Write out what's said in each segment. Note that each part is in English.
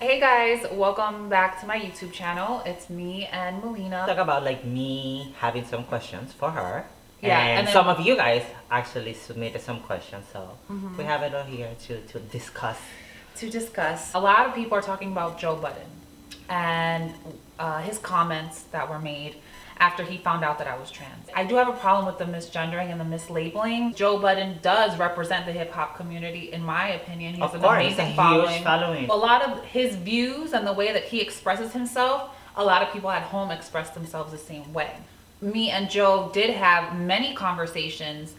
Hey guys, welcome back to my YouTube channel. It's me and Melina. Talk about like me having some questions for her. Yeah, and and then- some of you guys actually submitted some questions, so we have it all here to discuss. A lot of people are talking about Joe Budden and his comments that were made after he found out that I was trans. I do have a problem with the misgendering and the mislabeling. Joe Budden does represent the hip hop community, in my opinion. He has an amazing it's a huge following. A lot of his views and the way that he expresses himself, a lot of people at home express themselves the same way. Me and Joe did have many conversations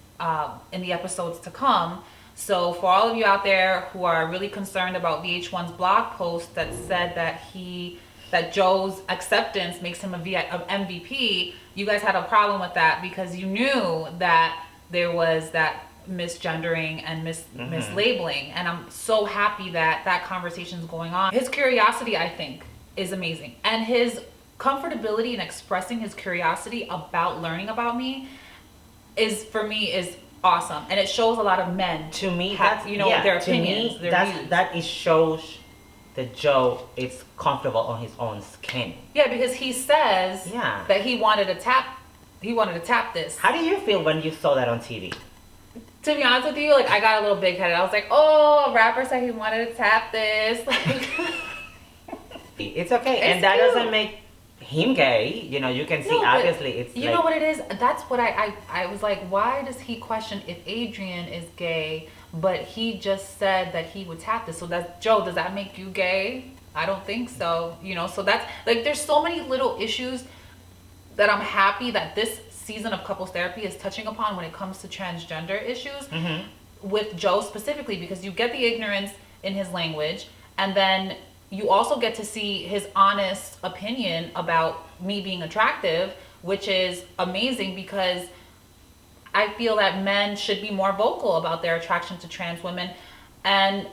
in the episodes to come. So for all of you out there who are really concerned about VH1's blog post that said that Joe's acceptance makes him a MVP, you guys had a problem with that because you knew that there was that misgendering and mislabeling. And I'm so happy that that conversation is going on. His curiosity, I think, is amazing. And his comfortability in expressing his curiosity about learning about me is, for me, is awesome. And it shows a lot of men To me, have, that's, you know, yeah, their to opinions, me, their views. that it shows that Joe is comfortable on his own skin. Yeah, because he says Yeah. that he wanted to tap this. How do you feel when you saw that on TV? To be honest with you, like, I got a little big headed. I was like, oh, a rapper said he wanted to tap this. Like, It's okay, It's and that cute. doesn't make him gay. You know, you can see No, but obviously it's you like, know what it is? That's what I was like, why does he question if Adrian is gay, but he just said that he would tap this? So that's, Joe, does that make you gay? I don't think so. You know, so that's like, there's so many little issues that I'm happy that this season of couples therapy is touching upon when it comes to transgender issues with Joe specifically, because you get the ignorance in his language, and then you also get to see his honest opinion about me being attractive, which is amazing because I feel that men should be more vocal about their attraction to trans women. And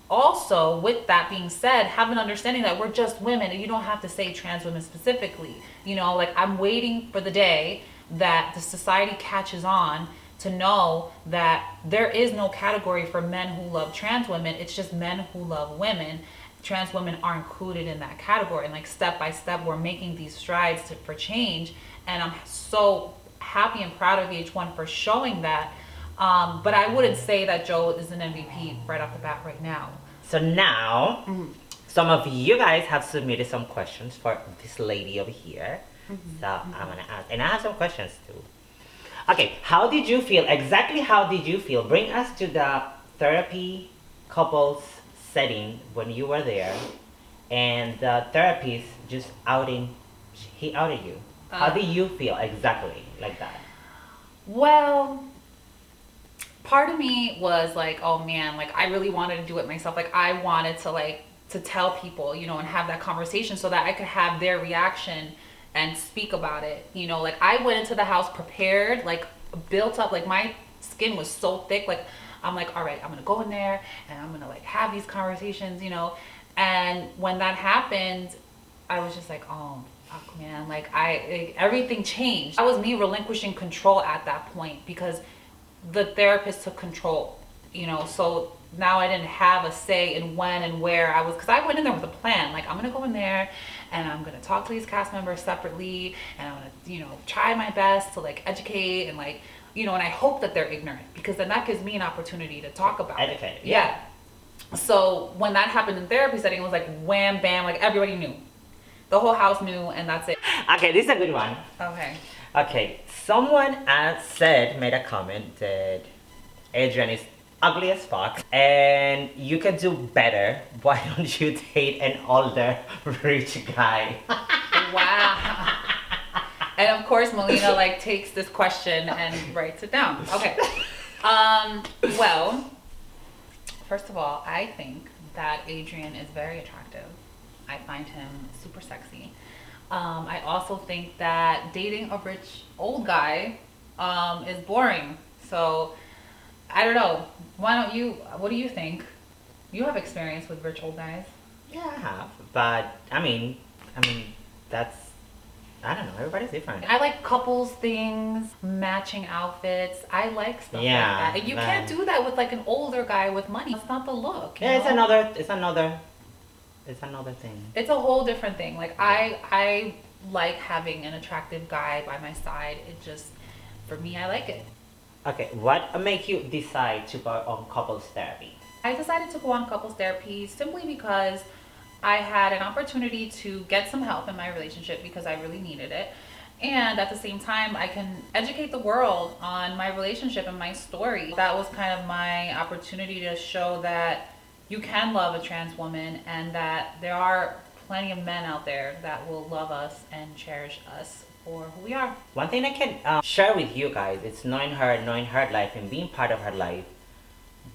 also, with that being said, have an understanding that we're just women and you don't have to say trans women specifically. You know, like, I'm waiting for the day that the society catches on to know that there is no category for men who love trans women. It's just men who love women. Trans women are included in that category, and like, step by step we're making these strides for change, and I'm so happy and proud of VH1 for showing that. But I wouldn't say that Joe is an MVP right off the bat right now. So now, some of you guys have submitted some questions for this lady over here. So I'm gonna ask, and I have some questions too. Okay, how did you feel? Exactly how did you feel? Bring us to the therapy couples setting when you were there, and the therapist just he outed you. How do you feel exactly like that? Well, part of me was like, oh man, like, I really wanted to do it myself. Like, I wanted to tell people, you know, and have that conversation so that I could have their reaction and speak about it. You know, like, I went into the house prepared, like, built up, like, my skin was so thick. Like, I'm like, all right, I'm gonna go in there and I'm gonna like have these conversations, you know. And when that happened, I was just like, oh fuck, man, like, everything changed. That was me relinquishing control at that point because the therapist took control, you know. So now I didn't have a say in when and where I was, because I went in there with a plan. Like, I'm gonna go in there and I'm gonna talk to these cast members separately, and I'm gonna, you know, try my best to like educate and like, you know, and I hope that they're ignorant, because then that gives me an opportunity to talk about Educate, it. Yeah. So when that happened in therapy setting, it was like wham bam, like, everybody knew. The whole house knew, and that's it. Okay, this is a good one. Okay. Okay, someone made a comment that Adrian is ugly as fuck and you can do better. Why don't you date an older, rich guy? Wow. And of course, Melina like takes this question and writes it down. Okay. Well, first of all, I think that Adrian is very attractive. I find him super sexy. I also think that dating a rich old guy is boring. So I don't know. What do you think? You have experience with rich old guys. Yeah, I have. But I mean, that's, I don't know, everybody's different. I like couples things, matching outfits. I like stuff like that. And you can't do that with like an older guy with money. It's not the look. Yeah, you know? it's another It's another thing. It's a whole different thing. Like I like having an attractive guy by my side. It just, for me, I like it. Okay, what make you decide to go on couples therapy? I decided to go on couples therapy simply because I had an opportunity to get some help in my relationship because I really needed it. And at the same time, I can educate the world on my relationship and my story. That was kind of my opportunity to show that you can love a trans woman and that there are plenty of men out there that will love us and cherish us for who we are. One thing I can share with you guys, it's knowing her life and being part of her life.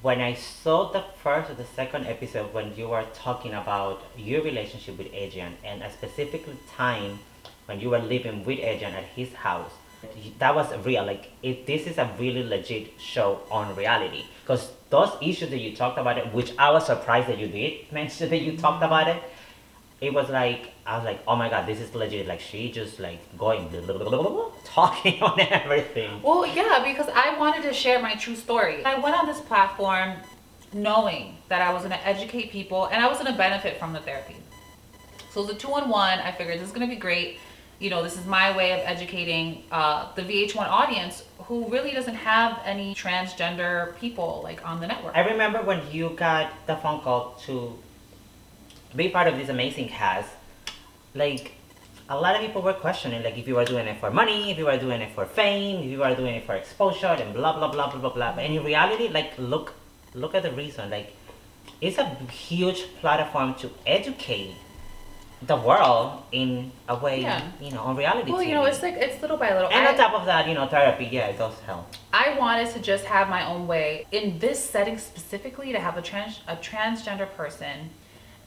When I saw the first or the second episode when you were talking about your relationship with Adrian and a specific time when you were living with Adrian at his house, that was real. Like, this is a really legit show on reality. Because those issues that you talked about, which I was surprised that you did mention that you talked about it, it was like, I was like, oh my god, this is legit. Like, she just like going talking on everything. Well, yeah, because I wanted to share my true story. I went on this platform knowing that I was going to educate people and I was going to benefit from the therapy. So the 2-in-1, I figured this is going to be great. You know, this is my way of educating the VH1 audience who really doesn't have any transgender people like on the network. I remember when you got the phone call to be part of this amazing cast, like, a lot of people were questioning, like, if you were doing it for money, if you were doing it for fame, if you were doing it for exposure, and blah blah blah blah blah blah. And in reality, like, look at the reason. Like, it's a huge platform to educate the world in a way, Yeah. you know, on reality Well, TV. you know, it's like, it's little by little. And on top of that, you know, therapy, yeah, it does help. I wanted to just have my own way in this setting specifically, to have a transgender person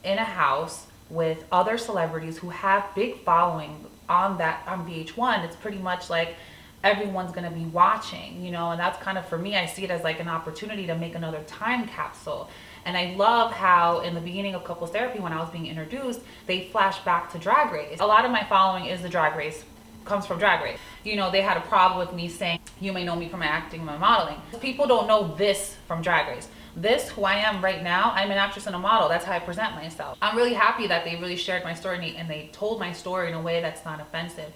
in a house with other celebrities who have big following on VH1. It's pretty much like everyone's gonna be watching, you know, and that's kind of, for me, I see it as like an opportunity to make another time capsule. And I love how in the beginning of couples therapy, when I was being introduced, they flash back to Drag Race. A lot of my following is the Drag Race, comes from Drag Race. You know, they had a problem with me saying, you may know me from my acting and my modeling. People don't know this from Drag Race. This, who I am right now, I'm an actress and a model. That's how I present myself. I'm really happy that they really shared my story and they told my story in a way that's not offensive.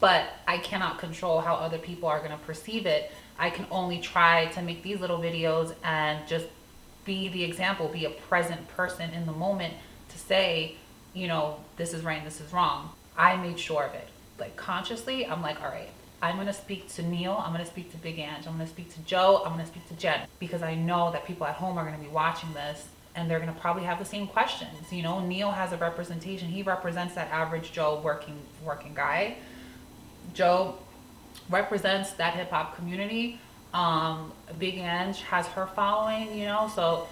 But I cannot control how other people are going to perceive it. I can only try to make these little videos and just be the example, be a present person in the moment to say, you know, this is right and this is wrong. I made sure of it. Like, consciously, I'm like, all right, I'm going to speak to Neil, I'm going to speak to Big Ange, I'm going to speak to Joe, I'm going to speak to Jen, because I know that people at home are going to be watching this and they're going to probably have the same questions. You know, Neil has a representation. He represents that average Joe working guy. Joe represents that hip hop community. Big Ange has her following, you know, so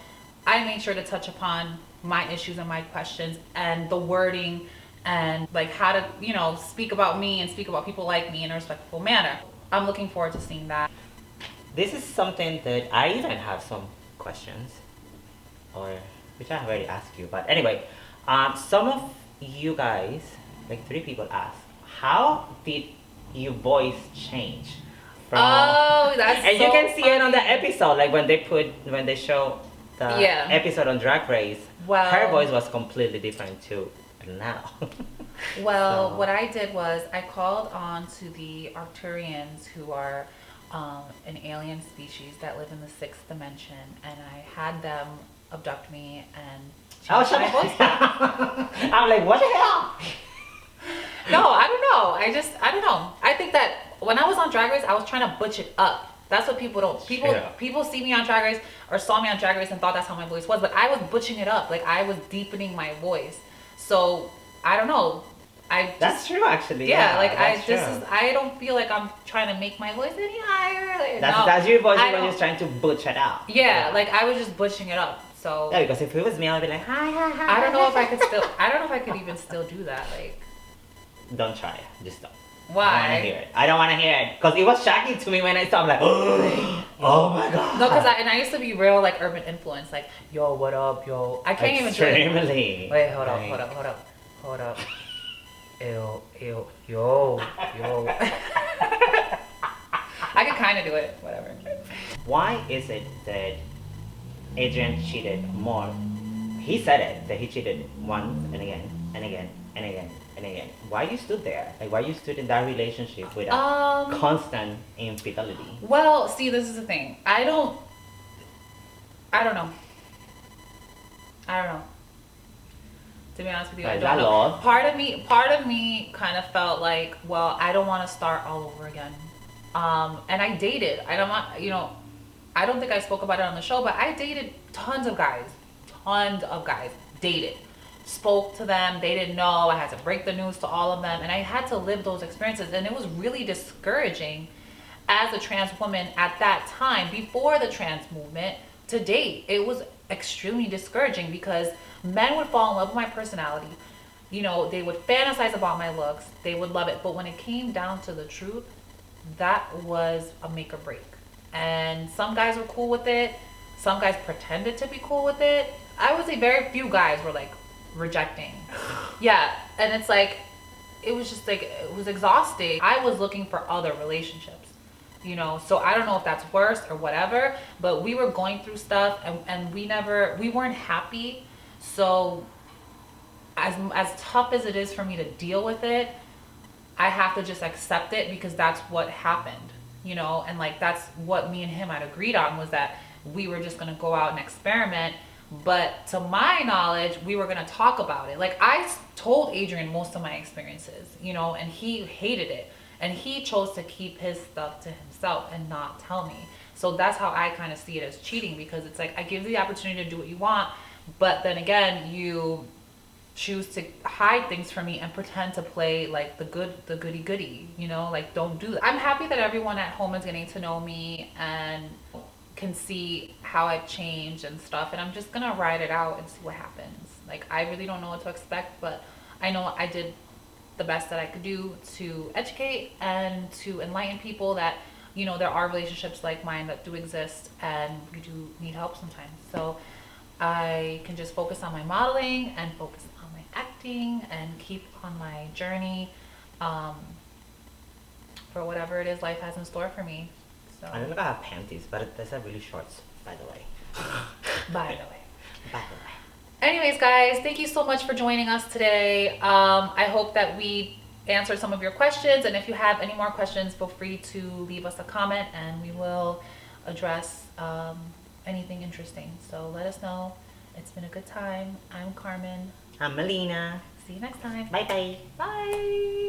I made sure to touch upon my issues and my questions and the wording and like how to, you know, speak about me and speak about people like me in a respectful manner. I'm looking forward to seeing that. This is something that I even have some questions, or which I have already asked you. But anyway, some of you guys, like 3 people, asked, how did your voice change? Oh, that's and so you can see funny. it on the episode, like when they show the episode on Drag Race. Well, her voice was completely different too now. Well, So- what I did was I called on to the Arcturians, who are an alien species that live in the 6th dimension, and I had them abduct me and change my voice back. I'm like, what the hell? No, I don't know. I don't know. I think that when I was on Drag Race, I was trying to butch it up. That's what people don't. People see me on Drag Race or saw me on Drag Race and thought that's how my voice was, but I was butching it up. Like, I was deepening my voice. So I don't know. That's true, actually. Yeah, like that's I don't feel like I'm trying to make my voice any higher. Like, that's your voice I when don't- you're trying to butch it out. Yeah, like I was just butching it up. So Yeah, because if it was me, I'd be like, hi, hi, hi. I don't know if I could still. I don't know if I could even still do that. Like, Don't try it. Just don't. why? I don't want to hear it. Because it was shocking to me when I saw it. I'm like, oh my god. No, because I used to be real like urban influence. Like, yo, what up, yo? I can't even do it. Extremely. Wait, hold up. Ew, yo. I could kind of do it. Whatever. Why is it that Adrian cheated more He said it, that he cheated once and again and again and again and again. Why you stood there? Like, why you stood in that relationship with a constant infidelity? Well, see, this is the thing. I don't know. I don't know. To be honest with you, I don't know. Part of me kind of felt like, well, I don't want to start all over again. And I dated. I don't want, I don't think I spoke about it on the show, but I dated tons of guys. Dated. Spoke to them. They didn't know. I had to break the news to all of them. And I had to live those experiences. And it was really discouraging as a trans woman at that time, before the trans movement, to date. It was extremely discouraging because men would fall in love with my personality. They would fantasize about my looks. They would love it. But when it came down to the truth, that was a make or break. And some guys were cool with it. Some guys pretended to be cool with it. I would say very few guys were like rejecting. Yeah. And it's like, it was just like, it was exhausting. I was looking for other relationships, so I don't know if that's worse or whatever, but we were going through stuff and we weren't happy. So as tough as it is for me to deal with it, I have to just accept it because that's what happened, and like, that's what me and him had agreed on, was that we were just going to go out and experiment. But to my knowledge, we were going to talk about it. Like, I told Adrian most of my experiences, and he hated it. And he chose to keep his stuff to himself and not tell me. So that's how I kind of see it as cheating, because it's like, I give you the opportunity to do what you want, but then again, you choose to hide things from me and pretend to play like the goody goody, like, don't do that. I'm happy that everyone at home is getting to know me and can see how I've changed and stuff, and I'm just gonna ride it out and see what happens. Like, I really don't know what to expect, but I know I did the best that I could do to educate and to enlighten people that, there are relationships like mine that do exist, and we do need help sometimes. So I can just focus on my modeling and focus on my acting and keep on my journey for whatever it is life has in store for me. So. I don't think I have panties, but those are really shorts, by the way. By the way. Anyways, guys, thank you so much for joining us today. I hope that we answered some of your questions, and if you have any more questions, feel free to leave us a comment and we will address anything interesting. So let us know. It's been a good time. I'm Carmen. I'm Melina. See you next time. Bye-bye. Bye.